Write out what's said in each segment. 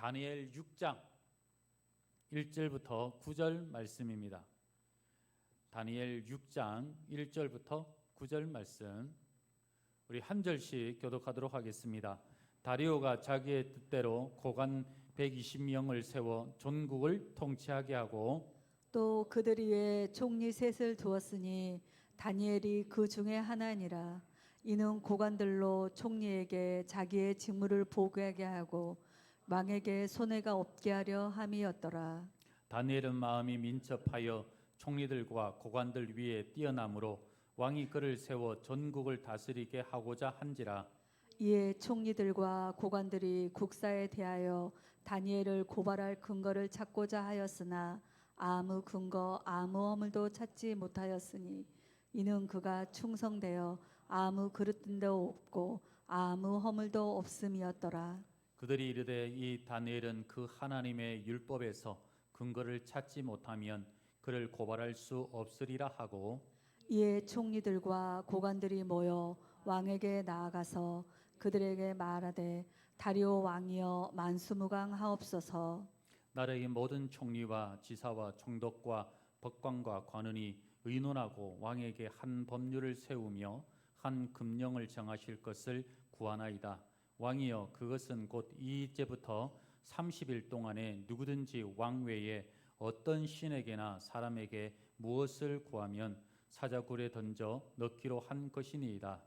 다니엘 6장 1절부터 9절 말씀입니다. 다니엘 6장 1절부터 9절 말씀 우리 한 절씩 교독하도록 하겠습니다. 다리오가 자기의 뜻대로 고관 120명을 세워 전국을 통치하게 하고 또 그들 위에 총리 셋을 두었으니 다니엘이 그 중에 하나니라. 이는 고관들로 총리에게 자기의 직무를 보고하게 하고 왕에게 손해가 없게 하려 함이었더라. 다니엘은 마음이 민첩하여 총리들과 고관들 위에 뛰어남으로 왕이 그를 세워 전국을 다스리게 하고자 한지라. 이에 총리들과 고관들이 국사에 대하여 다니엘을 고발할 근거를 찾고자 하였으나 아무 근거 아무 허물도 찾지 못하였으니 이는 그가 충성되어 아무 그릇됨도 없고 아무 허물도 없음이었더라. 그들이 이르되 이 다니엘은 그 하나님의 율법에서 근거를 찾지 못하면 그를 고발할 수 없으리라 하고 이에 총리들과 고관들이 모여 왕에게 나아가서 그들에게 말하되 다리오 왕이여 만수무강하옵소서. 나라의 모든 총리와 지사와 총독과 법관과 관원이 의논하고 왕에게 한 법률을 세우며 한 금령을 정하실 것을 구하나이다. 왕이여 그것은 곧 이제부터 30일 동안에 누구든지 왕 외에 어떤 신에게나 사람에게 무엇을 구하면 사자굴에 던져 넣기로 한 것이니이다.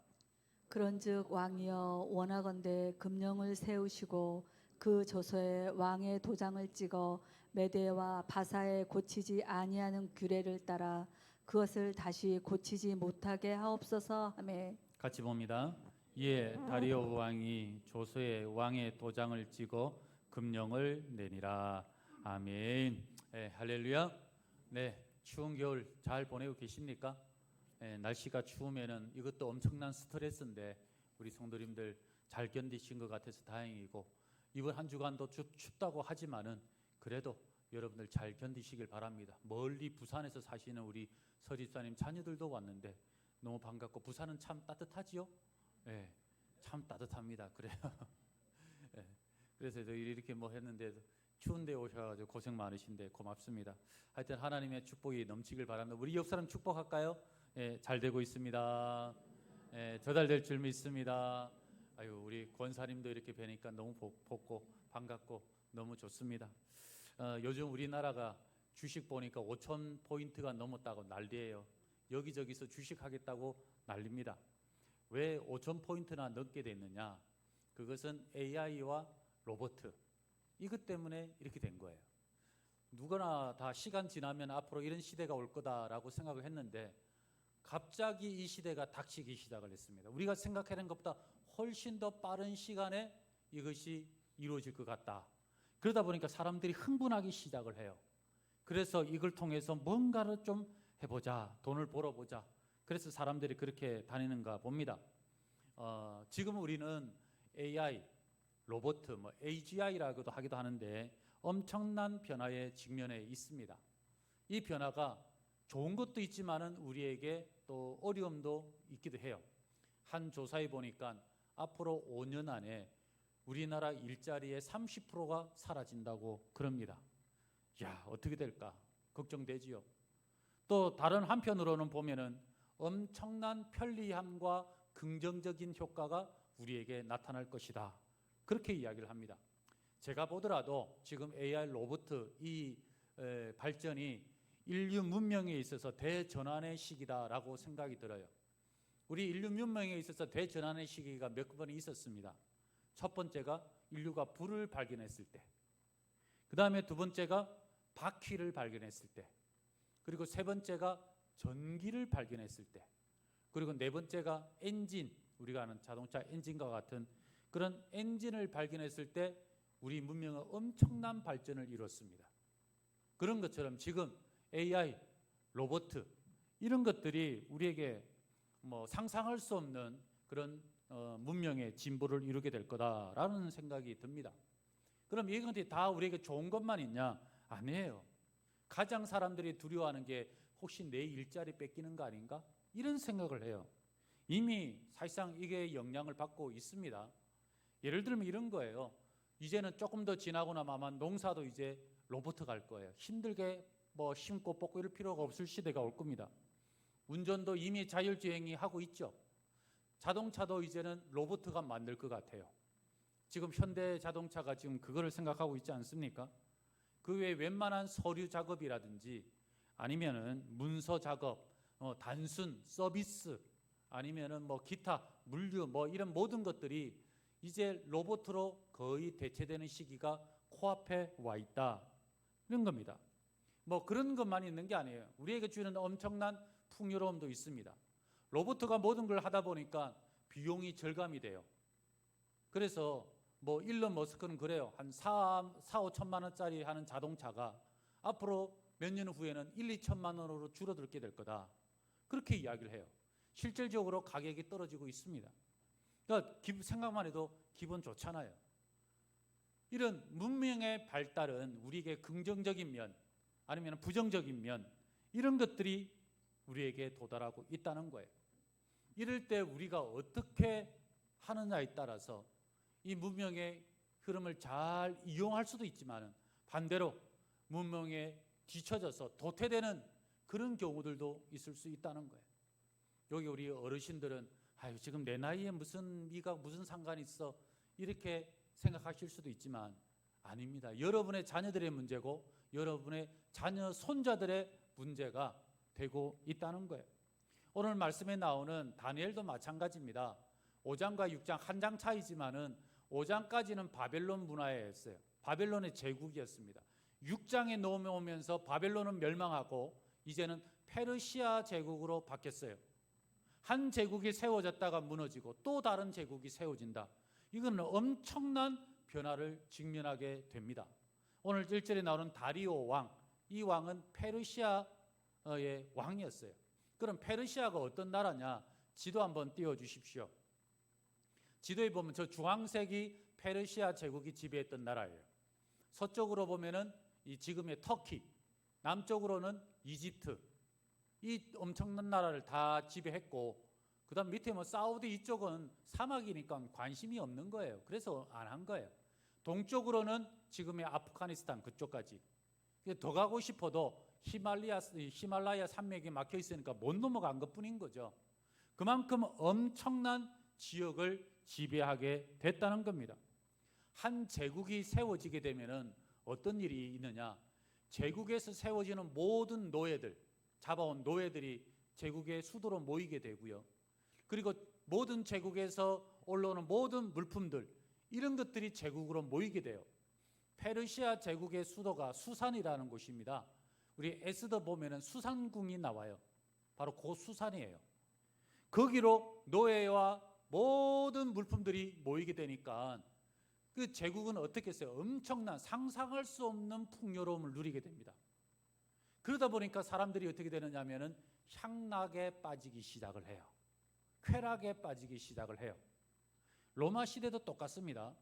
그런즉 왕이여 원하건대 금령을 세우시고 그 조서에 왕의 도장을 찍어 메대와 바사에 고치지 아니하는 규례를 따라 그것을 다시 고치지 못하게 하옵소서 하매 같이 봅니다. 이에 다리오 왕이 조서에 왕의 도장을 찍어 금령을 내니라. 아멘. 할렐루야. 네, 추운 겨울 잘 보내고 계십니까? 날씨가 추우면은 이것도 엄청난 스트레스인데 우리 성도님들 잘 견디신 것 같아서 다행이고 이번 한 주간도 춥다고 하지만은 그래도 여러분들 잘 견디시길 바랍니다. 멀리 부산에서 사시는 우리 서집사님 자녀들도 왔는데 너무 반갑고 부산은 참 따뜻하지요? 네, 참 따뜻합니다. 그래요. 네, 그래서 이렇게 뭐 했는데 추운데 오셔가지고 고생 많으신데 고맙습니다. 하여튼 하나님의 축복이 넘치길 바랍니다. 우리 옆 사람 축복할까요? 잘 되고 있습니다. 저달될 줄 믿습니다. 아유, 우리 권사님도 이렇게 뵈니까 너무 복고 반갑고 너무 좋습니다. 요즘 우리나라가 주식 보니까 5천 포인트가 넘었다고 난리예요. 여기저기서 주식하겠다고 난립니다. 왜 5천 포인트나 넘게 됐느냐? 그것은 AI와 로봇 이것 때문에 이렇게 된 거예요. 누구나 다 시간 지나면 앞으로 이런 시대가 올 거다라고 생각을 했는데 갑자기 이 시대가 닥치기 시작을 했습니다. 우리가 생각하는 것보다 훨씬 더 빠른 시간에 이것이 이루어질 것 같다. 그러다 보니까 사람들이 흥분하기 시작을 해요. 그래서 이걸 통해서 뭔가를 좀 해보자, 돈을 벌어보자. 그래서 사람들이 그렇게 다니는가 봅니다. 지금 우리는 AI, 로봇, AGI라고도 하기도 하는데 엄청난 변화에 직면해 있습니다. 이 변화가 좋은 것도 있지만은 우리에게 또 어려움도 있기도 해요. 한 조사에 보니까 앞으로 5년 안에 우리나라 일자리의 30%가 사라진다고 그럽니다. 야, 어떻게 될까? 걱정되지요. 또 다른 한편으로는 보면은 엄청난 편리함과 긍정적인 효과가 우리에게 나타날 것이다. 그렇게 이야기를 합니다. 제가 보더라도 지금 AI 로봇 이 발전이 인류 문명에 있어서 대전환의 시기다라고 생각이 들어요. 우리 인류 문명에 있어서 대전환의 시기가 몇 번 있었습니다. 첫 번째가 인류가 불을 발견했을 때, 그 다음에 두 번째가 바퀴를 발견했을 때, 그리고 세 번째가 전기를 발견했을 때, 그리고 네 번째가 엔진, 우리가 아는 자동차 엔진과 같은 그런 엔진을 발견했을 때 우리 문명은 엄청난 발전을 이뤘습니다. 그런 것처럼 지금 AI, 로봇 이런 것들이 우리에게 상상할 수 없는 그런 문명의 진보를 이루게 될 거다라는 생각이 듭니다. 그럼 이것들이 다 우리에게 좋은 것만 있냐? 아니에요. 가장 사람들이 두려워하는 게 혹시 내 일자리 뺏기는 거 아닌가? 이런 생각을 해요. 이미 사실상 이게 영향을 받고 있습니다. 예를 들면 이런 거예요. 이제는 조금 더 지나고 나면 아마 농사도 이제 로봇 갈 거예요. 힘들게 뭐 심고 뽑고 이럴 필요가 없을 시대가 올 겁니다. 운전도 이미 자율주행이 하고 있죠. 자동차도 이제는 로봇가 만들 것 같아요. 지금 현대 자동차가 지금 그거를 생각하고 있지 않습니까? 그 외에 웬만한 서류 작업이라든지 아니면은 문서 작업, 단순 서비스 아니면은 뭐 기타 물류 뭐 이런 모든 것들이 이제 로봇으로 거의 대체되는 시기가 코앞에 와 있다 이런 겁니다. 뭐 그런 것만 있는 게 아니에요. 우리에게 주는 엄청난 풍요로움도 있습니다. 로봇가 모든 걸 하다 보니까 비용이 절감이 돼요. 그래서 뭐 일론 머스크는 그래요. 한 5천만 원짜리 하는 자동차가 앞으로 몇 년 후에는 2천만 원으로 줄어들게 될 거다. 그렇게 이야기를 해요. 실질적으로 가격이 떨어지고 있습니다. 그러니까 생각만 해도 기분 좋잖아요. 이런 문명의 발달은 우리에게 긍정적인 면 아니면 부정적인 면 이런 것들이 우리에게 도달하고 있다는 거예요. 이럴 때 우리가 어떻게 하느냐에 따라서 이 문명의 흐름을 잘 이용할 수도 있지만 반대로 문명에 뒤처져서 도태되는 그런 경우들도 있을 수 있다는 거예요. 여기 우리 어르신들은 아유 지금 내 나이에 무슨 미가 무슨 상관이 있어 이렇게 생각하실 수도 있지만 아닙니다. 여러분의 자녀들의 문제고 여러분의 자녀 손자들의 문제가 되고 있다는 거예요. 오늘 말씀에 나오는 다니엘도 마찬가지입니다. 5장과 6장 한 장 차이지만은 5장까지는 바벨론 문화였어요. 바벨론의 제국이었습니다. 6장에 넘어오면서 바벨론은 멸망하고 이제는 페르시아 제국으로 바뀌었어요. 한 제국이 세워졌다가 무너지고 또 다른 제국이 세워진다. 이건 엄청난 변화를 직면하게 됩니다. 오늘 1절에 나오는 다리오 왕, 이 왕은 페르시아의 왕이었어요. 그럼 페르시아가 어떤 나라냐? 지도 한번 띄워주십시오. 지도에 보면 저 주황색이 페르시아 제국이 지배했던 나라예요. 서쪽으로 보면은 이 지금의 터키, 남쪽으로는 이집트, 이 엄청난 나라를 다 지배했고, 그다음 밑에 뭐 사우디 이쪽은 사막이니까 관심이 없는 거예요. 그래서 안 한 거예요. 동쪽으로는 지금의 아프가니스탄 그쪽까지. 더 가고 싶어도 히말라야 산맥이 막혀 있으니까 못 넘어간 것뿐인 거죠. 그만큼 엄청난 지역을 지배하게 됐다는 겁니다. 한 제국이 세워지게 되면은 어떤 일이 있느냐? 제국에서 세워지는 모든 노예들, 잡아온 노예들이 제국의 수도로 모이게 되고요. 그리고 모든 제국에서 올라오는 모든 물품들, 이런 것들이 제국으로 모이게 돼요. 페르시아 제국의 수도가 수산이라는 곳입니다. 우리 에스더 보면은 수산궁이 나와요. 바로 그 수산이에요. 거기로 노예와 모든 물품들이 모이게 되니까 그 제국은 어떻게 했어요? 엄청난 상상할 수 없는 풍요로움을 누리게 됩니다. 그러다 보니까 사람들이 어떻게 되느냐 하면은 향락에 빠지기 시작을 해요. 쾌락에 빠지기 시작을 해요. 로마 시대도 똑같습니다.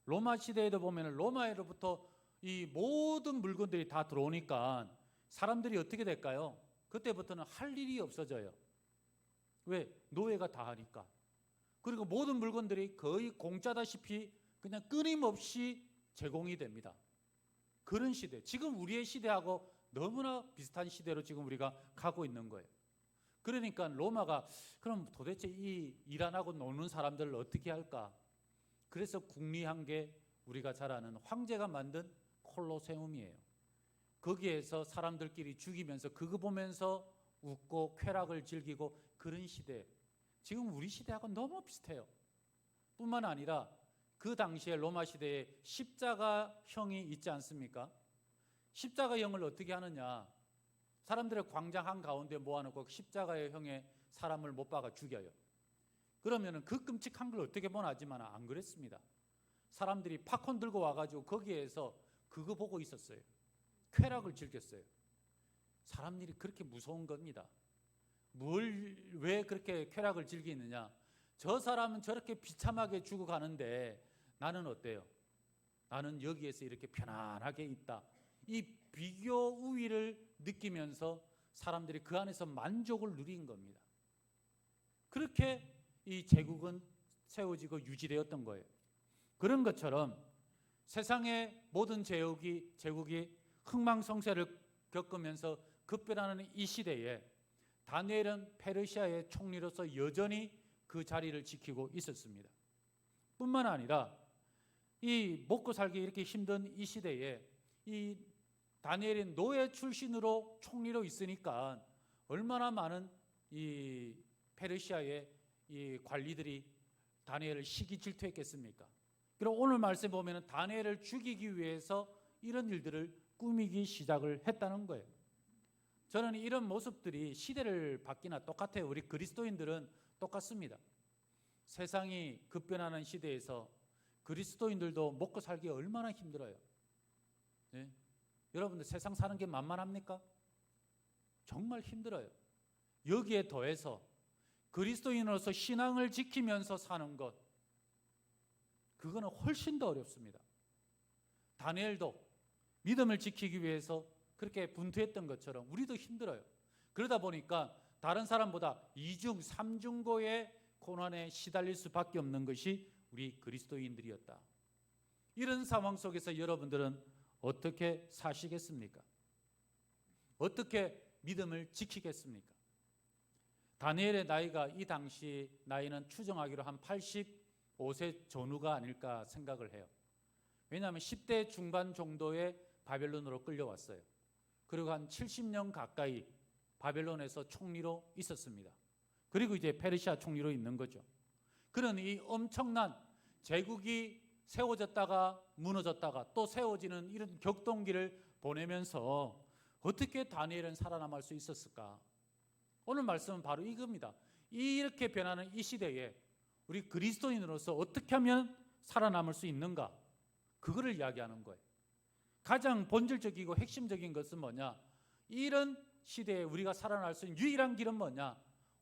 로마 시대에도 보면 로마에로부터 이 모든 물건들이 다 들어오니까 사람들이 어떻게 될까요? 그때부터는 할 일이 없어져요. 왜? 노예가 다 하니까. 그리고 모든 물건들이 거의 공짜다시피 그냥 끊임없이 제공이 됩니다. 그런 시대. 지금 우리의 시대하고 너무나 비슷한 시대로 지금 우리가 가고 있는 거예요. 그러니까 로마가 그럼 도대체 이 일 안 하고 노는 사람들을 어떻게 할까? 그래서 궁리한 게 우리가 잘 아는 황제가 만든 콜로세움이에요. 거기에서 사람들끼리 죽이면서 그거 보면서 웃고 쾌락을 즐기고 그런 시대. 지금 우리 시대하고 너무 비슷해요. 뿐만 아니라 그 당시에 로마 시대에 십자가형이 있지 않습니까? 십자가형을 어떻게 하느냐? 사람들의 광장 한가운데 모아놓고 십자가의 형에 사람을 못 박아 죽여요. 그러면은 그 끔찍한 걸 어떻게 보나 하지만 안 그랬습니다. 사람들이 팝콘 들고 와가지고 거기에서 그거 보고 있었어요. 쾌락을 즐겼어요. 사람들이 그렇게 무서운 겁니다. 왜 그렇게 쾌락을 즐기느냐? 저 사람은 저렇게 비참하게 죽어가는데 나는 어때요? 나는 여기에서 이렇게 편안하게 있다. 이 비교 우위를 느끼면서 사람들이 그 안에서 만족을 누린 겁니다. 그렇게 이 제국은 세워지고 유지되었던 거예요. 그런 것처럼 세상의 모든 제국이 흥망성쇠를 겪으면서 급변하는 이 시대에 다니엘은 페르시아의 총리로서 여전히 그 자리를 지키고 있었습니다. 뿐만 아니라 이 먹고 살기 이렇게 힘든 이 시대에 이 다니엘이 노예 출신으로 총리로 있으니까 얼마나 많은 이 페르시아의 이 관리들이 다니엘을 시기 질투했겠습니까? 그리고 오늘 말씀 보면은 다니엘을 죽이기 위해서 이런 일들을 꾸미기 시작을 했다는 거예요. 저는 이런 모습들이 시대를 바뀌나 똑같아요. 우리 그리스도인들은 똑같습니다. 세상이 급변하는 시대에서 그리스도인들도 먹고 살기 얼마나 힘들어요. 네? 여러분들 세상 사는 게 만만합니까? 정말 힘들어요. 여기에 더해서 그리스도인으로서 신앙을 지키면서 사는 것, 그거는 훨씬 더 어렵습니다. 다니엘도 믿음을 지키기 위해서 그렇게 분투했던 것처럼 우리도 힘들어요. 그러다 보니까 다른 사람보다 이중 삼중고의 고난에 시달릴 수밖에 없는 것이 우리 그리스도인들이었다. 이런 상황 속에서 여러분들은 어떻게 사시겠습니까? 어떻게 믿음을 지키겠습니까? 다니엘의 나이가 이 당시 나이는 추정하기로 한 85세 전후가 아닐까 생각을 해요. 왜냐하면 10대 중반 정도에 바벨론으로 끌려왔어요. 그리고 한 70년 가까이 바벨론에서 총리로 있었습니다. 그리고 이제 페르시아 총리로 있는 거죠. 그런 이 엄청난 제국이 세워졌다가 무너졌다가 또 세워지는 이런 격동기를 보내면서 어떻게 다니엘은 살아남을 수 있었을까? 오늘 말씀은 바로 이겁니다. 이렇게 변하는 이 시대에 우리 그리스도인으로서 어떻게 하면 살아남을 수 있는가? 그거를 이야기하는 거예요. 가장 본질적이고 핵심적인 것은 뭐냐? 이런 시대에 우리가 살아날 수 있는 유일한 길은 뭐냐?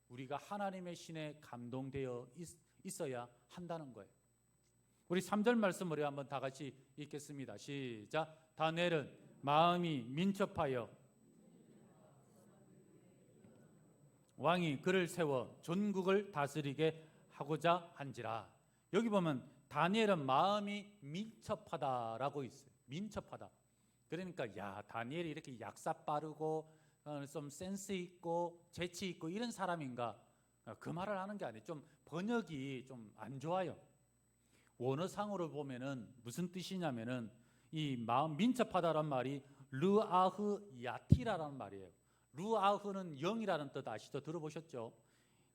우리가 하나님의 신에 감동되어 있어야 한다는 거예요. 우리 3절 말씀 우리 한번 다 같이 읽겠습니다. 시작. 다니엘은 마음이 민첩하여 왕이 그를 세워 전국을 다스리게 하고자 한지라. 여기 보면 다니엘은 마음이 민첩하다라고 있어요. 민첩하다. 그러니까 야, 다니엘이 이렇게 약사 빠르고 좀 센스 있고 재치 있고 이런 사람인가? 그 말을 하는 게 아니에요. 좀 번역이 좀 안 좋아요. 원어상으로 보면은 무슨 뜻이냐면은 이 마음 민첩하다란 말이 르아흐 야티라라는 말이에요. 르아흐는 영이라는 뜻 아시죠? 들어보셨죠?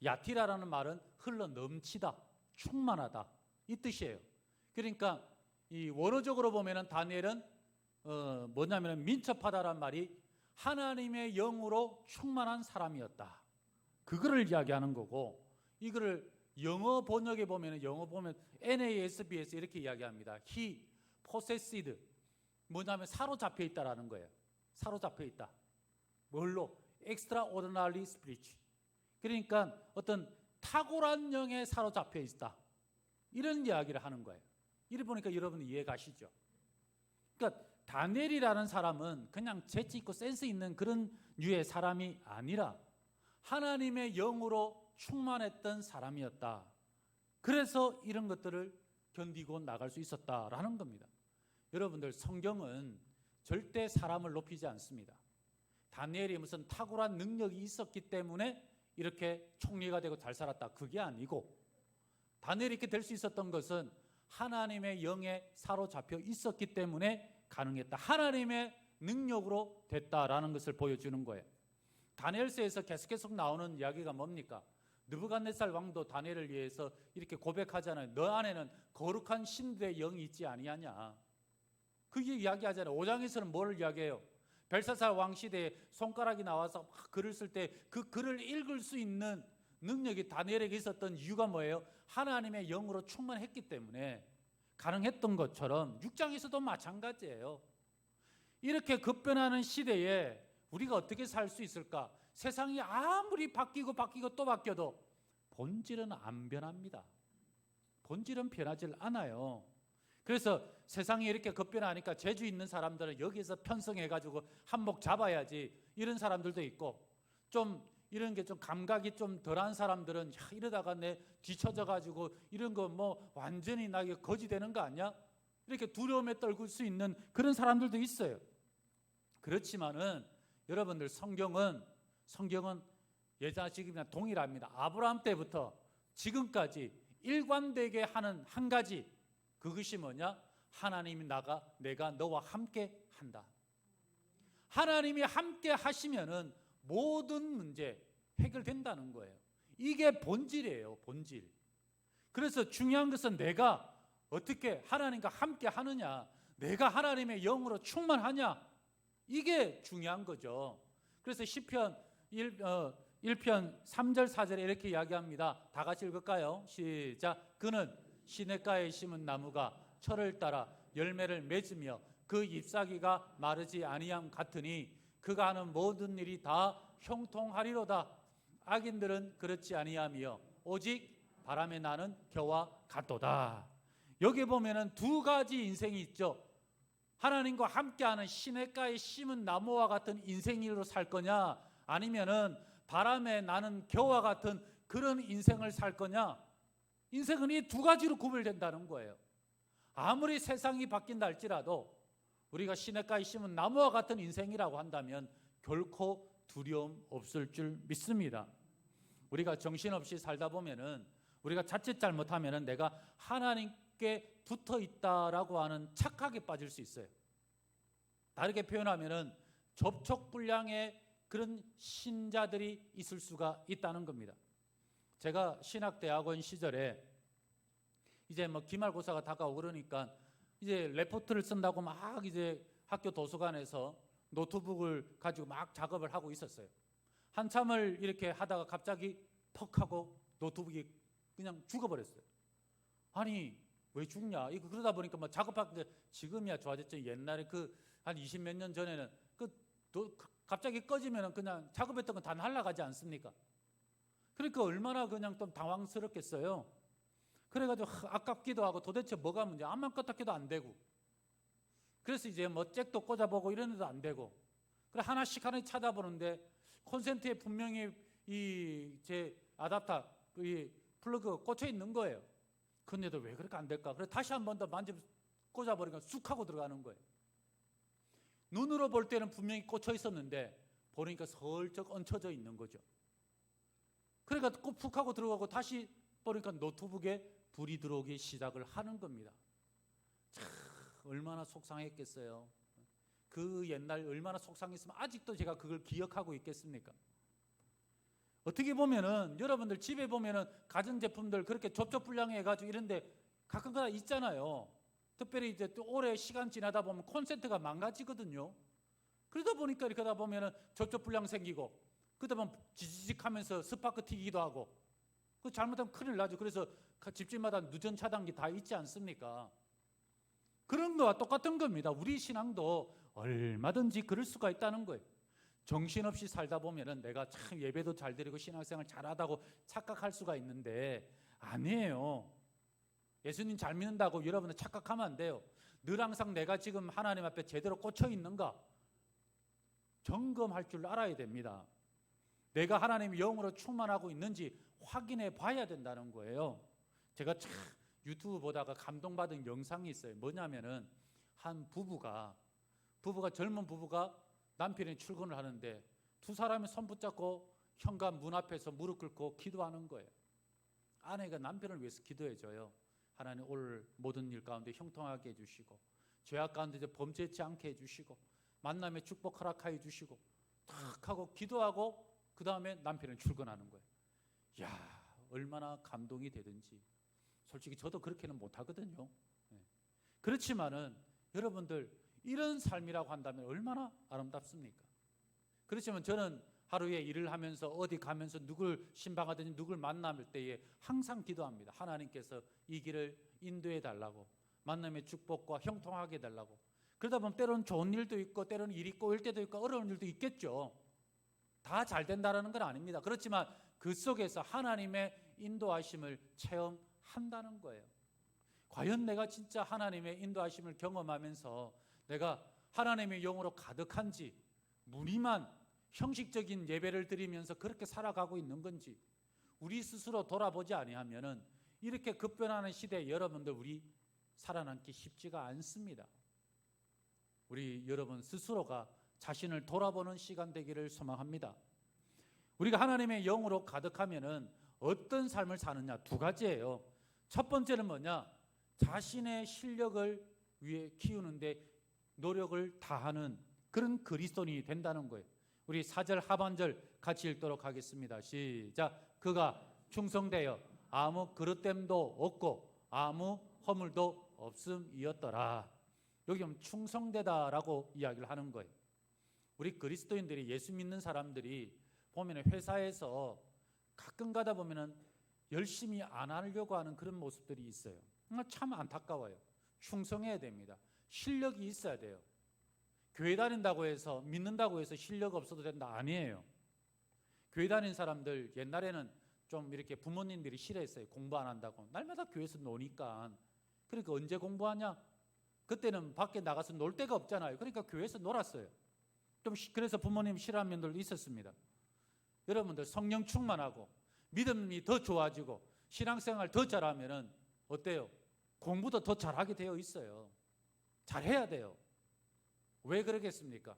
야티라라는 말은 흘러 넘치다, 충만하다 이 뜻이에요. 그러니까 이 원어적으로 보면은 다니엘은 뭐냐면은 민첩하다란 말이 하나님의 영으로 충만한 사람이었다. 그거를 이야기하는 거고, 이거를 영어 번역에 보면은 영어 보면 NASB에서 이렇게 이야기합니다. He possessed 뭐냐면 사로잡혀 있다라는 거예요. 사로잡혀 있다. 뭘로? Extraordinary spirit. 그러니까 어떤 탁월한 영에 사로잡혀 있다. 이런 이야기를 하는 거예요. 이래 보니까 여러분 이해 가시죠? 그러니까 다니엘이라는 사람은 그냥 재치 있고 센스 있는 그런 류의 사람이 아니라 하나님의 영으로 충만했던 사람이었다. 그래서 이런 것들을 견디고 나갈 수 있었다라는 겁니다. 여러분들 성경은 절대 사람을 높이지 않습니다. 다니엘이 무슨 탁월한 능력이 있었기 때문에 이렇게 총리가 되고 잘 살았다. 그게 아니고 다니엘이 이렇게 될 수 있었던 것은 하나님의 영에 사로잡혀 있었기 때문에 가능했다. 하나님의 능력으로 됐다라는 것을 보여주는 거예요. 다니엘서에서 계속 나오는 이야기가 뭡니까? 느부갓네살 왕도 다니엘을 위해서 이렇게 고백하잖아요. 너 안에는 거룩한 신들의 영이 있지 아니하냐. 그게 이야기하잖아요. 5장에서는 뭐를 이야기해요? 벨사살 왕 시대에 손가락이 나와서 막 글을 쓸 때 그 글을 읽을 수 있는 능력이 다니엘에게 있었던 이유가 뭐예요? 하나님의 영으로 충만했기 때문에 가능했던 것처럼 6장에서도 마찬가지예요. 이렇게 급변하는 시대에 우리가 어떻게 살 수 있을까? 세상이 아무리 바뀌고 또 바뀌어도 본질은 안 변합니다. 본질은 변하지 않아요. 그래서 세상이 이렇게 급변하니까 재주 있는 사람들은 여기에서 편성해가지고 한몫 잡아야지 이런 사람들도 있고, 좀 이런 게 좀 감각이 좀 덜한 사람들은 이러다가 내 뒤처져가지고 이런 거 뭐 완전히 나 이거 거지 되는 거 아니야? 이렇게 두려움에 떨굴 수 있는 그런 사람들도 있어요. 그렇지만은 여러분들 성경은 예전이나 동일합니다. 아브라함 때부터 지금까지 일관되게 하는 한 가지, 그것이 뭐냐? 하나님이 내가 너와 함께 한다. 하나님이 함께 하시면은 모든 문제 해결된다는 거예요. 이게 본질이에요, 본질. 그래서 중요한 것은 내가 어떻게 하나님과 함께 하느냐, 내가 하나님의 영으로 충만하냐, 이게 중요한 거죠. 그래서 시편 1편 3절 4절에 이렇게 이야기합니다. 다 같이 읽을까요? 시작. 그는 시냇가에 심은 나무가 철을 따라 열매를 맺으며 그 잎사귀가 마르지 아니함 같으니 그가 하는 모든 일이 다 형통하리로다. 악인들은 그렇지 아니하며 오직 바람에 나는 겨와 같도다. 여기 보면은 두 가지 인생이 있죠. 하나님과 함께하는 시냇가에 심은 나무와 같은 인생으로 살 거냐, 아니면은 바람에 나는 겨와 같은 그런 인생을 살 거냐. 인생은 이 두 가지로 구별된다는 거예요. 아무리 세상이 바뀐다 할지라도 우리가 시냇가에 심은 나무와 같은 인생이라고 한다면 결코 두려움 없을 줄 믿습니다. 우리가 정신없이 살다 보면은, 우리가 자칫 잘못하면은 내가 하나님께 붙어 있다라고 하는 착각에 빠질 수 있어요. 다르게 표현하면은 접촉불량의 그런 신자들이 있을 수가 있다는 겁니다. 제가 신학대학원 시절에 이제 뭐 기말고사가 다가오고 그러니까 이제 레포트를 쓴다고 막 이제 학교 도서관에서 노트북을 가지고 막 작업을 하고 있었어요. 한참을 이렇게 하다가 갑자기 퍽 하고 노트북이 그냥 죽어버렸어요. 아니 왜 죽냐? 이거 그러다 보니까 뭐 작업하는데, 지금이야 좋아졌죠. 옛날에 그 한 20몇 년 전에는 갑자기 꺼지면 그냥 작업했던 건 다 날아가지 않습니까? 그러니까 얼마나 그냥 좀 당황스럽겠어요. 그래가지고 아깝기도 하고 도대체 뭐가 문제? 암만 껐다켜도 안 되고, 그래서 이제 뭐 잭도 꽂아보고 이런 데도 안 되고, 그래 하나씩 찾아보는데 콘센트에 분명히 이 제 아답터 이 플러그 꽂혀 있는 거예요. 근데도 왜 그렇게 안 될까? 그래 다시 한 번 더 꽂아버리니까 쑥 하고 들어가는 거예요. 눈으로 볼 때는 분명히 꽂혀 있었는데 보니까 슬쩍 얹혀져 있는 거죠. 그러니까 푹 하고 들어가고 다시 보니까 노트북에 불이 들어오기 시작을 하는 겁니다. 참 얼마나 속상했겠어요. 그 옛날 얼마나 속상했으면 아직도 제가 그걸 기억하고 있겠습니까? 어떻게 보면은 여러분들 집에 보면은 가전제품들 그렇게 접촉불량해 가지고 이런데 가끔가다 있잖아요. 특별히 이제 또 오래 시간 지나다 보면 콘센트가 망가지거든요. 그러다 보니까 이렇게 하다 보면은 접촉불량 생기고, 그러다 보면 지지직하면서 스파크 튀기기도 하고, 그 잘못하면 큰일 나죠. 그래서 집집마다 누전 차단기 다 있지 않습니까? 그런 거와 똑같은 겁니다. 우리 신앙도 얼마든지 그럴 수가 있다는 거예요. 정신없이 살다 보면은 내가 참 예배도 잘 드리고 신앙생활 잘하다고 착각할 수가 있는데 아니에요. 예수님 잘 믿는다고 여러분은 착각하면 안 돼요. 늘 항상 내가 지금 하나님 앞에 제대로 꽂혀 있는가 점검할 줄 알아야 됩니다. 내가 하나님의 영으로 충만하고 있는지 확인해 봐야 된다는 거예요. 제가 참 유튜브 보다가 감동받은 영상이 있어요. 뭐냐면은 한 부부가 젊은 부부가 남편이 출근을 하는데 두 사람이 손 붙잡고 현관 문 앞에서 무릎 꿇고 기도하는 거예요. 아내가 남편을 위해서 기도해 줘요. 하나님 오늘 모든 일 가운데 형통하게 해주시고, 죄악 가운데 범죄치 않게 해주시고, 만남의 축복 허락하여 주시고, 탁 하고 기도하고 그 다음에 남편은 출근하는 거예요. 야, 얼마나 감동이 되든지. 솔직히 저도 그렇게는 못하거든요. 그렇지만은 여러분들 이런 삶이라고 한다면 얼마나 아름답습니까? 그렇지만 저는 하루에 일을 하면서 어디 가면서 누굴 신방하든지 누굴 만날 때에 항상 기도합니다. 하나님께서 이 길을 인도해 달라고, 만남의 축복과 형통하게 해달라고. 그러다 보면 때로는 좋은 일도 있고 때로는 일이 꼬일 때도 있고 어려운 일도 있겠죠. 다 잘 된다는 건 아닙니다. 그렇지만 그 속에서 하나님의 인도하심을 체험한다는 거예요. 과연 내가 진짜 하나님의 인도하심을 경험하면서 내가 하나님의 영으로 가득한지, 무늬만 형식적인 예배를 드리면서 그렇게 살아가고 있는 건지 우리 스스로 돌아보지 아니하면은 이렇게 급변하는 시대에 여러분들 우리 살아남기 쉽지가 않습니다. 우리 여러분 스스로가 자신을 돌아보는 시간 되기를 소망합니다. 우리가 하나님의 영으로 가득하면은 어떤 삶을 사느냐, 두 가지예요. 첫 번째는 뭐냐? 자신의 실력을 위해 키우는데 노력을 다하는 그런 그리스도인이 된다는 거예요. 우리 4절 하반절 같이 읽도록 하겠습니다. 시작. 그가 충성되어 아무 그릇됨도 없고 아무 허물도 없음이었더라. 여기 보면 충성되다라고 이야기를 하는 거예요. 우리 그리스도인들이, 예수 믿는 사람들이 보면 회사에서 가끔 가다 보면은 열심히 안 하려고 하는 그런 모습들이 있어요. 참 안타까워요. 충성해야 됩니다. 실력이 있어야 돼요. 교회 다닌다고 해서, 믿는다고 해서 실력 없어도 된다, 아니에요. 교회 다니는 사람들 옛날에는 좀 이렇게 부모님들이 싫어했어요. 공부 안 한다고. 날마다 교회에서 노니까. 그러니까 언제 공부하냐? 그때는 밖에 나가서 놀 데가 없잖아요. 그러니까 교회에서 놀았어요. 좀 그래서 부모님 싫어하는 면들도 있었습니다. 여러분들 성령 충만하고 믿음이 더 좋아지고 신앙생활 더 잘하면은 어때요? 공부도 더 잘하게 되어 있어요. 잘해야 돼요. 왜 그러겠습니까?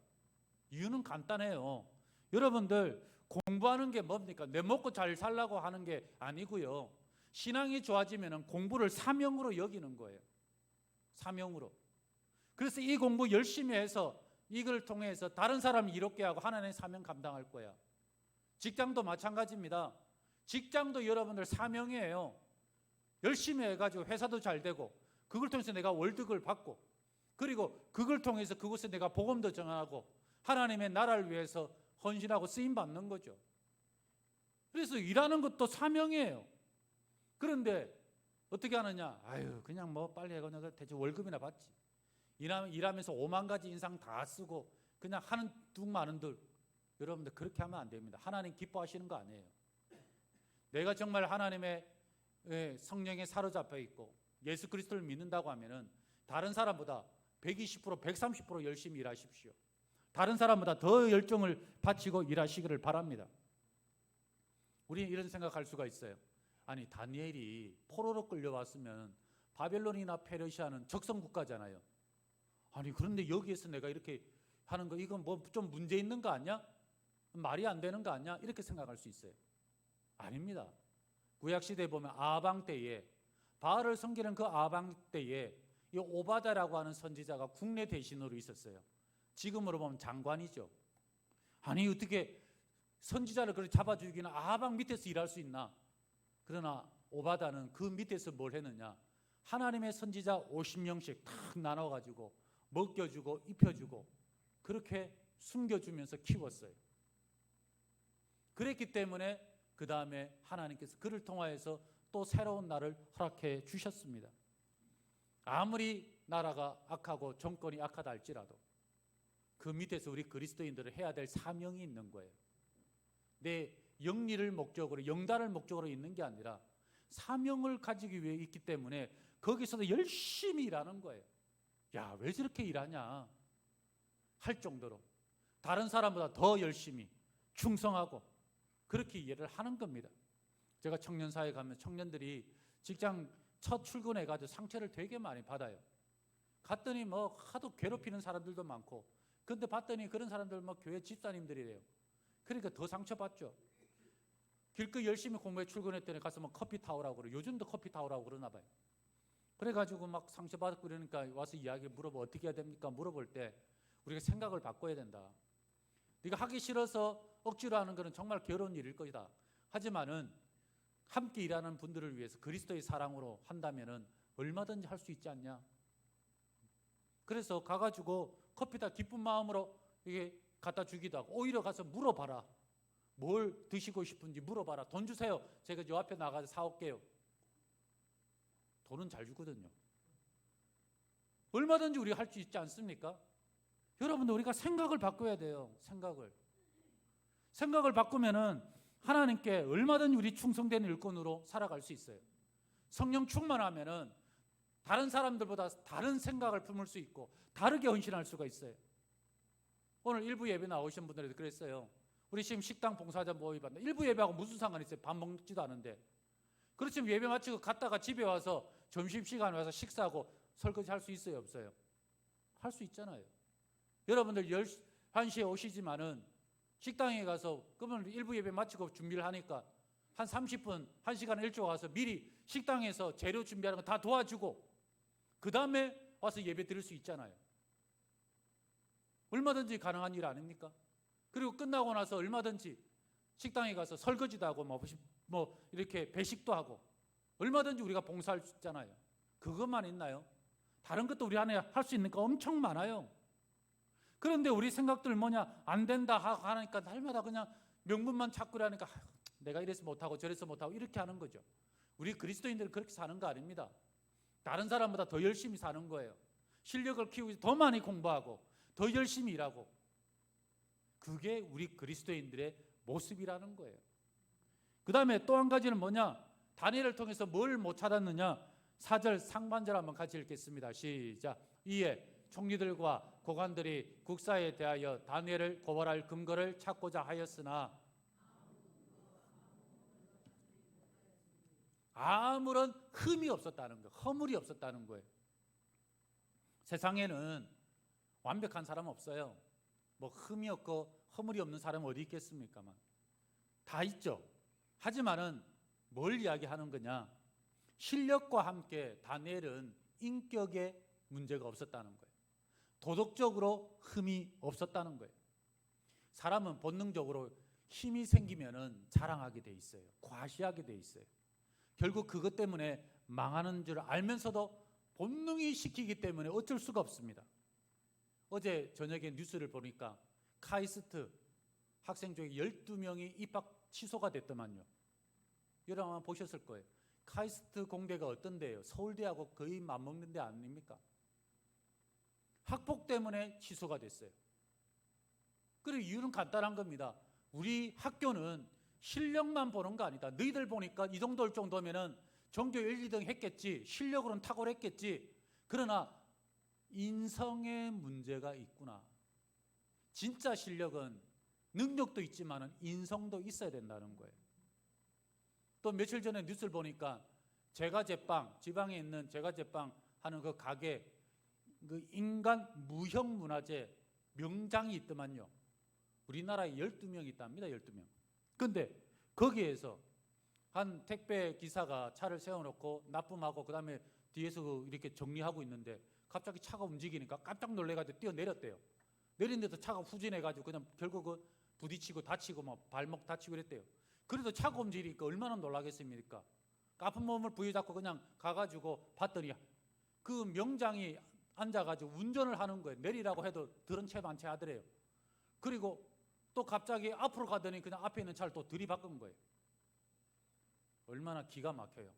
이유는 간단해요. 여러분들 공부하는 게 뭡니까? 내 먹고 잘 살라고 하는 게 아니고요. 신앙이 좋아지면은 공부를 사명으로 여기는 거예요. 사명으로. 그래서 이 공부 열심히 해서 이걸 통해서 다른 사람 이롭게 하고 하나님의 사명 감당할 거야. 직장도 마찬가지입니다. 직장도 여러분들 사명이에요. 열심히 해가지고 회사도 잘 되고 그걸 통해서 내가 월득을 받고 그리고 그걸 통해서 그곳에 내가 복음도 전하고 하나님의 나라를 위해서 헌신하고 쓰임 받는 거죠. 그래서 일하는 것도 사명이에요. 그런데 어떻게 하느냐? 아유, 그냥 뭐 빨리 해가지고 대충 월급이나 받지. 일하면서 5만 가지 인상 다 쓰고 그냥 하는 둥 마는 들. 여러분들 그렇게 하면 안 됩니다. 하나님 기뻐하시는 거 아니에요. 내가 정말 하나님의 성령에 사로잡혀 있고 예수 그리스도를 믿는다고 하면은 다른 사람보다 120%, 130% 열심히 일하십시오. 다른 사람보다 더 열정을 바치고 일하시기를 바랍니다. 우리는 이런 생각할 수가 있어요. 아니, 다니엘이 포로로 끌려왔으면 바벨론이나 페르시아는 적성 국가잖아요. 아니, 그런데 여기에서 내가 이렇게 하는 거 이건 뭐 좀 문제 있는 거 아니야? 말이 안 되는 거 아니야? 이렇게 생각할 수 있어요. 아닙니다. 구약 시대에 보면 아방 때에 바알을 섬기는 그 아방 때에 이 오바다라고 하는 선지자가 국내 대신으로 있었어요. 지금으로 보면 장관이죠. 아니, 어떻게 선지자를 그렇게 잡아 죽이나 아방 밑에서 일할 수 있나? 그러나 오바다는 그 밑에서 뭘 했느냐? 하나님의 선지자 50명씩 탁 나눠가지고 먹여주고 입혀주고 그렇게 숨겨주면서 키웠어요. 그랬기 때문에 그 다음에 하나님께서 그를 통하여서 또 새로운 날을 허락해 주셨습니다. 아무리 나라가 악하고 정권이 악하다 할지라도 그 밑에서 우리 그리스도인들은 해야 될 사명이 있는 거예요. 내 영리를 목적으로, 영달을 목적으로 있는 게 아니라 사명을 가지기 위해 있기 때문에 거기서도 열심히 일하는 거예요. 야, 왜 저렇게 일하냐 할 정도로 다른 사람보다 더 열심히 충성하고 그렇게 일을 하는 겁니다. 제가 청년사회에 가면 청년들이 직장 첫 출근해가지고 상처를 되게 많이 받아요. 갔더니 뭐 하도 괴롭히는 사람들도 많고 근데 봤더니 그런 사람들 뭐 교회 집사님들이래요. 그러니까 더 상처받죠. 길거 열심히 공부해 출근했더니 가서 뭐 커피 타오라고 그래요. 요즘도 커피 타오라고 그러나 봐요. 그래가지고 막 상처받고 그러니까 와서 이야기 물어봐. 어떻게 해야 됩니까? 물어볼 때 우리가 생각을 바꿔야 된다. 네가 하기 싫어서 억지로 하는 것은 정말 괴로운 일일 것이다. 하지만은 함께 일하는 분들을 위해서 그리스도의 사랑으로 한다면은 얼마든지 할 수 있지 않냐? 그래서 가가지고 커피다 기쁜 마음으로 이게 갖다 주기도 하고 오히려 가서 물어봐라. 뭘 드시고 싶은지 물어봐라. 돈 주세요. 제가 요 앞에 나가서 사올게요. 돈은 잘 주거든요. 얼마든지 우리가 할 수 있지 않습니까? 여러분들 우리가 생각을 바꿔야 돼요. 생각을 바꾸면은 하나님께 얼마든지 우리 충성된 일꾼으로 살아갈 수 있어요. 성령 충만하면은 다른 사람들보다 다른 생각을 품을 수 있고 다르게 헌신할 수가 있어요. 오늘 일부 예배 나오신 분들에도 그랬어요. 우리 지금 식당 봉사자 모임받는다. 일부 예배하고 무슨 상관이 있어요? 밥 먹지도 않은데. 그렇지만 예배 마치고 갔다가 집에 와서 점심시간에 와서 식사하고 설거지 할 수 있어요, 없어요? 할 수 있잖아요. 여러분들 1시에 오시지만은 식당에 가서 그러면 일부 예배 마치고 준비를 하니까 한 30분, 1시간 일찍 와서 미리 식당에서 재료 준비하는 거 다 도와주고 그 다음에 와서 예배 드릴 수 있잖아요. 얼마든지 가능한 일 아닙니까? 그리고 끝나고 나서 얼마든지 식당에 가서 설거지도 하고 뭐 이렇게 배식도 하고 얼마든지 우리가 봉사할 수 있잖아요. 그것만 있나요? 다른 것도 우리 안에 할 수 있는 거 엄청 많아요. 그런데 우리 생각들 뭐냐, 안 된다 하니까 날마다 그냥 명분만 찾고 하니까 내가 이래서 못하고 저래서 못하고 이렇게 하는 거죠. 우리 그리스도인들은 그렇게 사는 거 아닙니다. 다른 사람보다 더 열심히 사는 거예요. 실력을 키우고 더 많이 공부하고 더 열심히 일하고, 그게 우리 그리스도인들의 모습이라는 거예요. 그 다음에 또 한 가지는 뭐냐, 다니엘을 통해서 뭘 못 찾았느냐. 4절 상반절 한번 같이 읽겠습니다. 시작. 이에 총리들과 고관들이 국사에 대하여 다니엘을 고발할 근거를 찾고자 하였으나 아무런 흠이 없었다는 거예요. 허물이 없었다는 거예요. 세상에는 완벽한 사람 없어요. 뭐 흠이 없고 허물이 없는 사람은 어디 있겠습니까? 다 있죠. 하지만은 뭘 이야기하는 거냐, 실력과 함께 다니엘은 인격에 문제가 없었다는 거예요. 도덕적으로 흠이 없었다는 거예요. 사람은 본능적으로 힘이 생기면은 자랑하게 돼 있어요. 과시하게 돼 있어요. 결국 그것 때문에 망하는 줄 알면서도 본능이 시키기 때문에 어쩔 수가 없습니다. 어제 저녁에 뉴스를 보니까 카이스트 학생 중에 12명이 입학 취소가 됐더만요. 여러분 아마 보셨을 거예요. 카이스트 공대가 어떤 데예요? 서울대하고 거의 맞먹는 데 아닙니까? 학폭 때문에 취소가 됐어요. 그리고 이유는 간단한 겁니다. 우리 학교는 실력만 보는 거 아니다. 너희들 보니까 이 정도일 정도면은 전교 1, 2등 했겠지. 실력으로는 탁월했겠지. 그러나 인성에 문제가 있구나. 진짜 실력은 능력도 있지만 인성도 있어야 된다는 거예요. 또 며칠 전에 뉴스를 보니까 제과제빵, 지방에 있는 제과제빵 하는 그 가게, 그 인간 무형 문화재 명장이 있더만요. 우리나라에 12명이 있답니다. 12명. 근데 거기에서 한 택배 기사가 차를 세워놓고 납품하고 그 다음에 뒤에서 이렇게 정리하고 있는데 갑자기 차가 움직이니까 깜짝 놀래가지고 뛰어내렸대요. 내린데도 차가 후진해가지고 그냥 결국은 부딪히고 다치고 막 발목 다치고 그랬대요. 그래도 차가 움직이니까 얼마나 놀라겠습니까? 아픈 몸을 부여잡고 그냥 가가지고 봤더니 그 명장이 앉아가지고 운전을 하는 거예요. 내리라고 해도 들은 채 만 채 하더래요. 그리고 또 갑자기 앞으로 가더니 그냥 앞에 있는 차를 또 들이바꾼 거예요. 얼마나 기가 막혀요.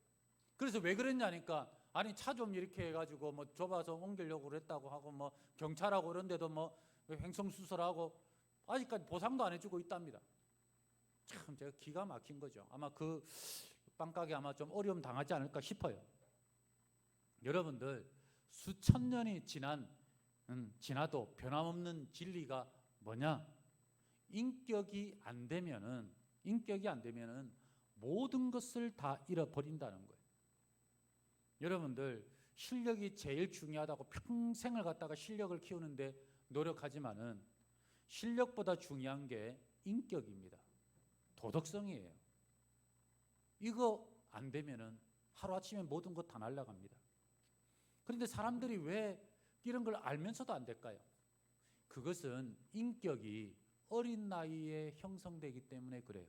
그래서 왜 그랬냐니까, 아니 차 좀 이렇게 해가지고 뭐 좁아서 옮기려고 그랬다고 하고 뭐 경찰하고 그런데도 뭐 횡성수설하고 아직까지 보상도 안 해주고 있답니다. 참 제가 기가 막힌 거죠. 아마 그 빵가게 아마 좀 어려움 당하지 않을까 싶어요. 여러분들 수천 년이 지나도 변함없는 진리가 뭐냐? 인격이 안 되면은 모든 것을 다 잃어버린다는 거예요. 여러분들 실력이 제일 중요하다고 평생을 갖다가 실력을 키우는데 노력하지만은 실력보다 중요한 게 인격입니다. 도덕성이에요. 이거 안 되면은 하루아침에 모든 것 다 날아갑니다. 그런데 사람들이 왜 이런 걸 알면서도 안 될까요? 그것은 인격이 어린 나이에 형성되기 때문에 그래요.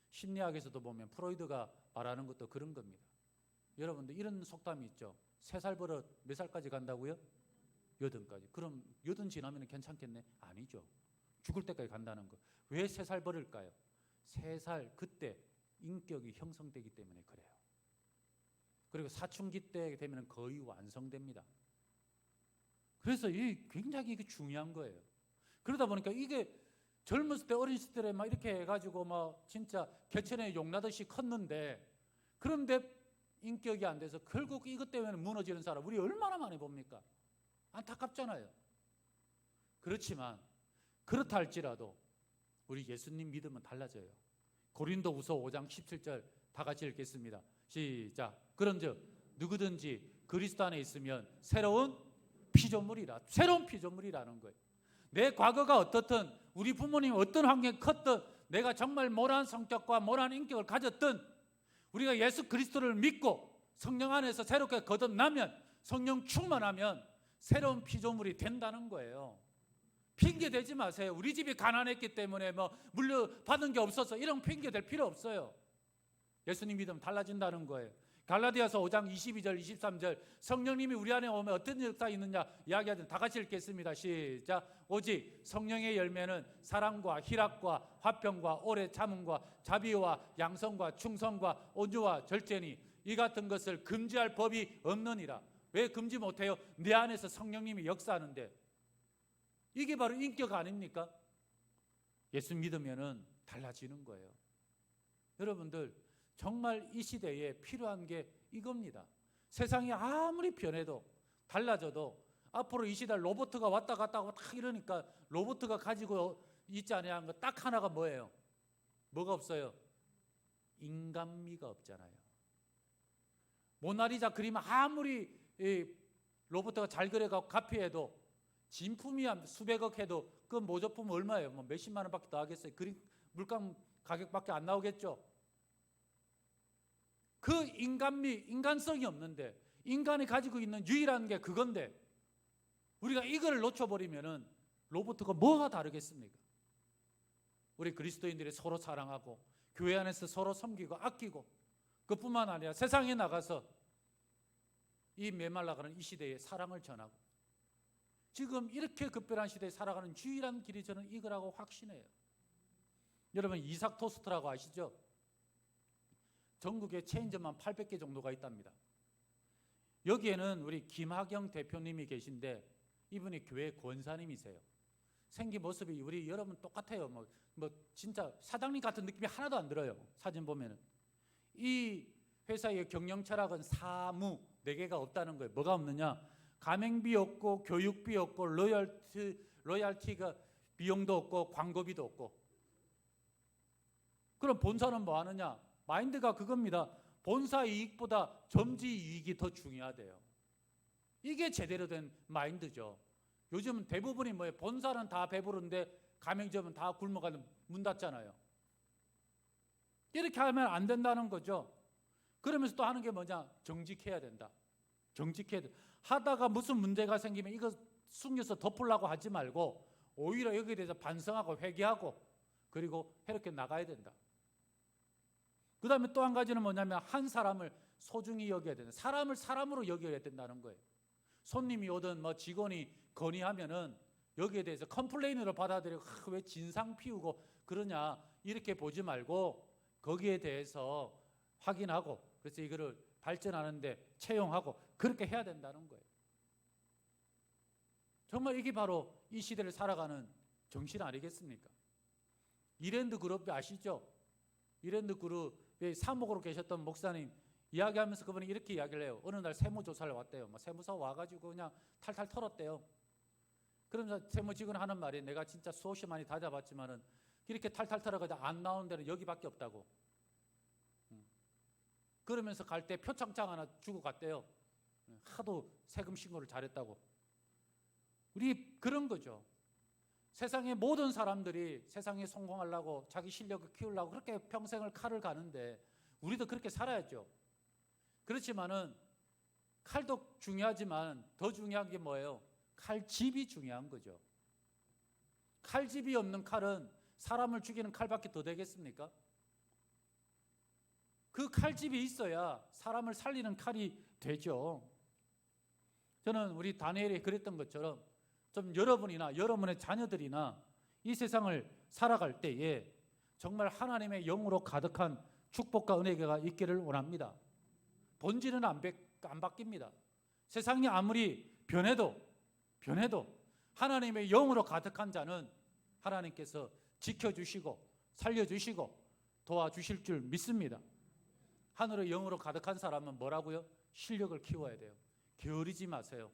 심리학에서도 보면 프로이드가 말하는 것도 그런 겁니다. 여러분들 이런 속담이 있죠. 3살 버릇 몇 살까지 간다고요? 80까지. 그럼 80 지나면 괜찮겠네? 아니죠. 죽을 때까지 간다는 거. 왜 3살 버릴까요? 3살 그때 인격이 형성되기 때문에 그래요. 그리고 사춘기 때 되면 거의 완성됩니다. 그래서 이게 굉장히 중요한 거예요. 그러다 보니까 이게 젊었을 때 어렸을 때 막 이렇게 해가지고 막 진짜 개천에 용나듯이 컸는데, 그런데 인격이 안 돼서 결국 이것 때문에 무너지는 사람 우리 얼마나 많이 봅니까? 안타깝잖아요. 그렇지만 그렇다 할지라도 우리 예수님 믿으면 달라져요. 고린도후서 5장 17절 다 같이 읽겠습니다. 시작. 그런즉 누구든지 그리스도 안에 있으면 새로운 피조물이라는 거예요. 내 과거가 어떻든, 우리 부모님이 어떤 환경에 컸든, 내가 정말 모난 성격과 모난 인격을 가졌든, 우리가 예수 그리스도를 믿고 성령 안에서 새롭게 거듭나면, 성령 충만하면 새로운 피조물이 된다는 거예요. 핑계 대지 마세요. 우리 집이 가난했기 때문에 뭐 물려받은 게 없어서, 이런 핑계 댈 필요 없어요. 예수님 믿으면 달라진다는 거예요. 갈라디아서 5장 22절 23절, 성령님이 우리 안에 오면 어떤 역사가 있느냐 이야기하던, 다 같이 읽겠습니다. 시작. 오직 성령의 열매는 사랑과 희락과 화평과 오래 참음과 자비와 양성과 충성과 온유와 절제니 이 같은 것을 금지할 법이 없느니라. 왜 금지 못해요? 내 안에서 성령님이 역사하는데. 이게 바로 인격 아닙니까? 예수 믿으면은 달라지는 거예요. 여러분들, 정말 이 시대에 필요한 게 이겁니다. 세상이 아무리 변해도 달라져도, 앞으로 이 시대 로봇가 왔다 갔다 하고 딱 이러니까, 로봇가 가지고 있지 않아야 하는 거 딱 하나가 뭐예요? 뭐가 없어요? 인간미가 없잖아요. 모나리자 그림 아무리 로봇가 잘 그려가고 카피해도, 진품이 수백억 해도 그 모조품 얼마예요? 뭐 몇십만 원밖에 더 하겠어요? 그림 물감 가격밖에 안 나오겠죠? 그 인간미, 인간성이 없는데, 인간이 가지고 있는 유일한 게 그건데, 우리가 이걸 놓쳐버리면은 로봇과 뭐가 다르겠습니까? 우리 그리스도인들이 서로 사랑하고 교회 안에서 서로 섬기고 아끼고, 그뿐만 아니라 세상에 나가서 이 메말라가는 이 시대에 사랑을 전하고, 지금 이렇게 급변한 시대에 살아가는 유일한 길이 저는 이거라고 확신해요. 여러분, 이삭 토스트라고 아시죠? 전국에 체인점만 800개 정도가 있답니다. 여기에는 우리 김학영 대표님이 계신데, 이분이 교회 권사님이세요. 생긴 모습이 우리 여러분 똑같아요. 뭐 진짜 사장님 같은 느낌이 하나도 안 들어요. 사진 보면은. 이 회사의 경영 철학은 사무 4개가 없다는 거예요. 뭐가 없느냐? 가맹비 없고, 교육비 없고, 로열티가 비용도 없고, 광고비도 없고. 그럼 본사는 뭐 하느냐? 마인드가 그겁니다. 본사 이익보다 점지 이익이 더 중요하대요. 이게 제대로 된 마인드죠. 요즘은 대부분이 뭐예요? 본사는 다 배부른데 가맹점은 다 굶어가는, 문 닫잖아요. 이렇게 하면 안 된다는 거죠. 그러면서 또 하는 게 뭐냐? 정직해야 된다. 정직해야 돼. 하다가 무슨 문제가 생기면 이거 숨겨서 덮으려고 하지 말고, 오히려 여기에 대해서 반성하고 회개하고, 그리고 이렇게 나가야 된다. 그 다음에 또 한 가지는 뭐냐면, 한 사람을 소중히 여겨야 된다. 사람을 사람으로 여겨야 된다는 거예요. 손님이 오든 뭐 직원이 건의하면은 여기에 대해서 컴플레인으로 받아들이고, 왜 진상 피우고 그러냐, 이렇게 보지 말고 거기에 대해서 확인하고, 그래서 이거를 발전하는데 채용하고, 그렇게 해야 된다는 거예요. 정말 이게 바로 이 시대를 살아가는 정신 아니겠습니까? 이랜드 그룹 아시죠? 이랜드 그룹의 사목으로 계셨던 목사님 이야기하면서 그분이 이렇게 이야기를 해요. 어느 날 세무조사를 왔대요. 세무사 와가지고 그냥 탈탈 털었대요. 그러면서 세무직원 하는 말이, 내가 진짜 수없이 많이 다잡았지만은 이렇게 탈탈 털어가지고 안 나온 데는 여기밖에 없다고. 그러면서 갈 때 표창장 하나 주고 갔대요. 하도 세금 신고를 잘했다고. 우리 그런 거죠. 세상의 모든 사람들이 세상에 성공하려고, 자기 실력을 키우려고 그렇게 평생을 칼을 가는데, 우리도 그렇게 살아야죠. 그렇지만은 칼도 중요하지만 더 중요한 게 뭐예요? 칼집이 중요한 거죠. 칼집이 없는 칼은 사람을 죽이는 칼밖에 더 되겠습니까? 그 칼집이 있어야 사람을 살리는 칼이 되죠. 저는 우리 다니엘이 그랬던 것처럼, 좀 여러분이나 여러분의 자녀들이나 이 세상을 살아갈 때에 정말 하나님의 영으로 가득한 축복과 은혜가 있기를 원합니다. 본질은 안 바뀝니다. 세상이 아무리 변해도 하나님의 영으로 가득한 자는 하나님께서 지켜주시고 살려주시고 도와주실 줄 믿습니다. 하늘의 영으로 가득한 사람은 뭐라고요? 실력을 키워야 돼요. 게으르지 마세요.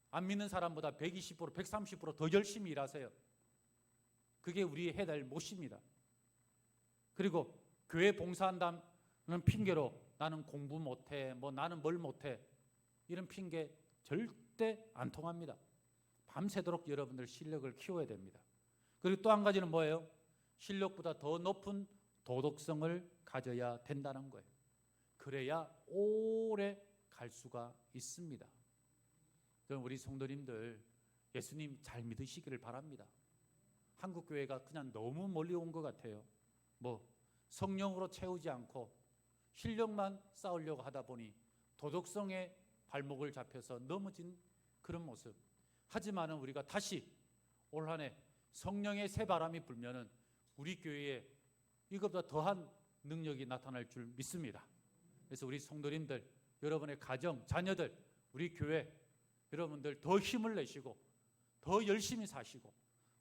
안 믿는 사람보다 120%, 130% 더 열심히 일하세요. 그게 우리 해야 될 몫입니다. 그리고 교회 봉사한다는 핑계로 나는 공부 못해, 나는 뭘 못해, 이런 핑계 절대 안 통합니다. 밤새도록 여러분들 실력을 키워야 됩니다. 그리고 또 한 가지는 뭐예요? 실력보다 더 높은 도덕성을 가져야 된다는 거예요. 그래야 오래 갈 수가 있습니다. 그럼 우리 성도님들 예수님 잘 믿으시기를 바랍니다. 한국교회가 그냥 너무 멀리 온 것 같아요. 성령으로 채우지 않고 실력만 쌓으려고 하다 보니 도덕성에 발목을 잡혀서 넘어진 그런 모습. 하지만 우리가 다시 올 한 해 성령의 새 바람이 불면은 우리 교회에 이것보다 더한 능력이 나타날 줄 믿습니다. 그래서 우리 성도님들, 여러분의 가정, 자녀들, 우리 교회 여러분들 더 힘을 내시고 더 열심히 사시고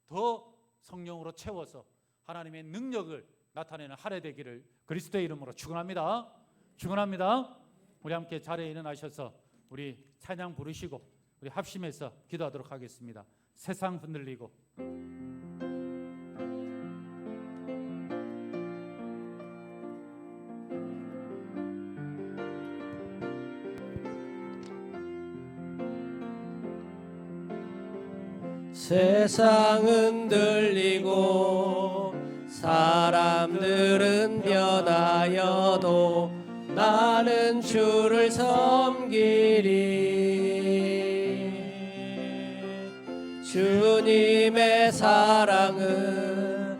더 성령으로 채워서 하나님의 능력을 나타내는 한 해 되기를 그리스도의 이름으로 축원합니다. 축원합니다. 우리 함께 자리에 일어나셔서 우리 찬양 부르시고 우리 합심해서 기도하도록 하겠습니다. 세상 흔들리고 세상은 들리고 사람들은 변하여도 나는 주를 섬기리. 주님의 사랑은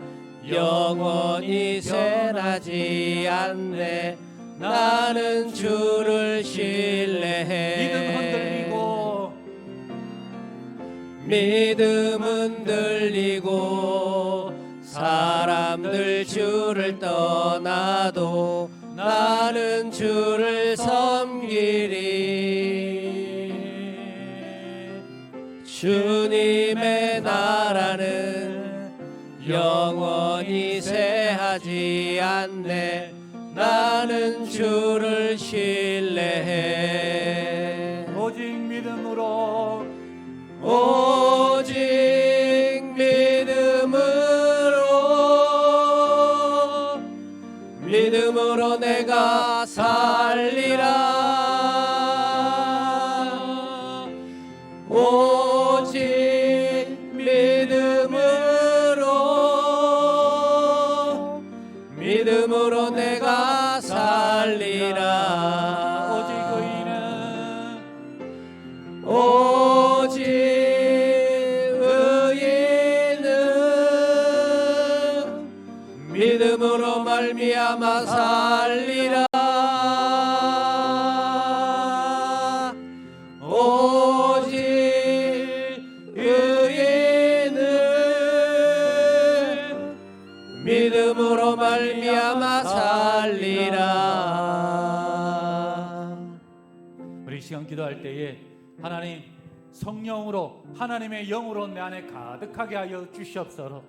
영원히 변하지 않네. 나는 주를 신뢰해. 믿음은 들리고 사람들 주를 떠나도 나는 주를 섬기리. 주님의 나라는 영원히 쇠하지 않네. 나는 주를 신뢰해. 오직 믿음으로 오직 믿음으로 내가 살리라. 오직 믿음으로 내가 살리라. 오직 의인은 믿음으로 말미암아 살리라. 오직 의인은 믿음으로 말미암아 살리라. 우리 시간 기도할 때에 하나님 성령으로 하나님의 영으로 내 안에 가득하게 하여 주시옵소서.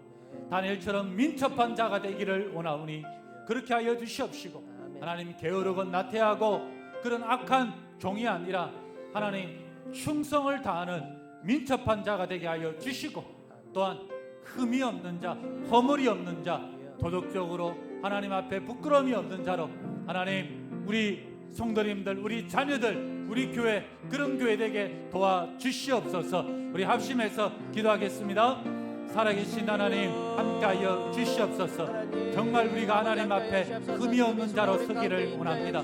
다니엘처럼 민첩한 자가 되기를 원하오니 그렇게 하여 주시옵시고, 하나님 게으르고 나태하고 그런 악한 종이 아니라 하나님 충성을 다하는 민첩한 자가 되게 하여 주시고, 또한 흠이 없는 자, 허물이 없는 자, 도덕적으로 하나님 앞에 부끄러움이 없는 자로 하나님 우리 성도님들, 우리 자녀들, 우리 교회 그런 교회 되게 도와주시옵소서. 우리 합심해서 기도하겠습니다. 살아계신 하나님 함께하여 주시옵소서. 정말 우리가 하나님 앞에 흠이 없는 자로 서기를 원합니다.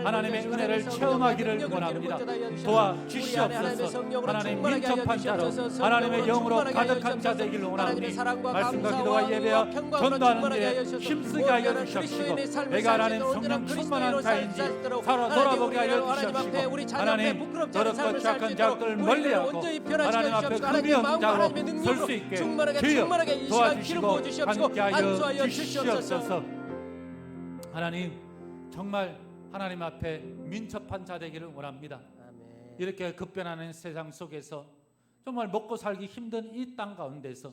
하나님의 은혜를 체험하기를 원합니다. 도와주시옵소서. 하나님 민첩한 자로 하나님의 영으로 가득한 자 되기를 원하오니 말씀과 기도와 예배와 전도하는 일에 힘쓰게 하여 주시옵시고, 내가 하나님 성령 충만한 자인지 살아 돌아보게 하여 주시옵시고, 하나님 더럽고 착한 자들을 멀리하고 하나님 앞에 흠이 없는 자로 설 수 있게 주여 도와주시고 함께하여 주시옵소서. 하나님 정말 하나님 앞에 민첩한 자 되기를 원합니다. 이렇게 급변하는 세상 속에서 정말 먹고 살기 힘든 이 땅 가운데서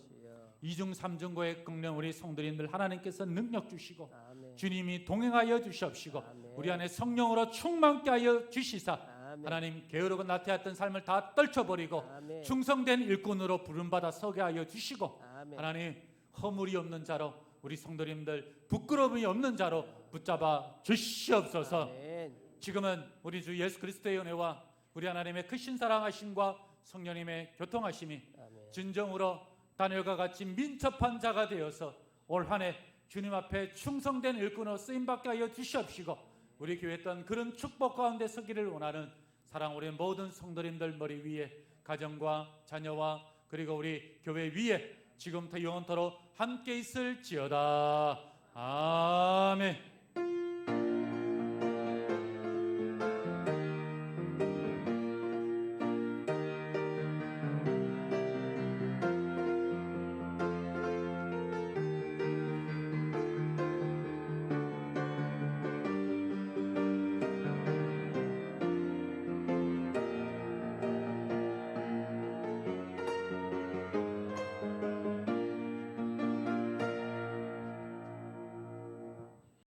이중 삼중고의 끓는 우리 성도님들 하나님께서 능력 주시고 주님이 동행하여 주시옵시고 우리 안에 성령으로 충만케 하여 주시사 하나님 게으르고 나태했던 삶을 다 떨쳐버리고 충성된 일꾼으로 부름받아 서게 하여 주시고 하나님 허물이 없는 자로 우리 성도님들 부끄러움이 없는 자로 붙잡아 주시옵소서. 지금은 우리 주 예수 그리스도의 은혜와 우리 하나님의 크신 사랑하심과 성령님의 교통하심이 아멘. 진정으로 다니엘과 같이 민첩한 자가 되어서 올 한 해 주님 앞에 충성된 일꾼으로 쓰임받게 하여 주시옵시고, 우리 교회 했던 그런 축복 가운데 서기를 원하는 사랑 우리 모든 성도님들 머리 위에 가정과 자녀와 그리고 우리 교회 위에 지금부터 영원토록 함께 있을지어다. 아멘.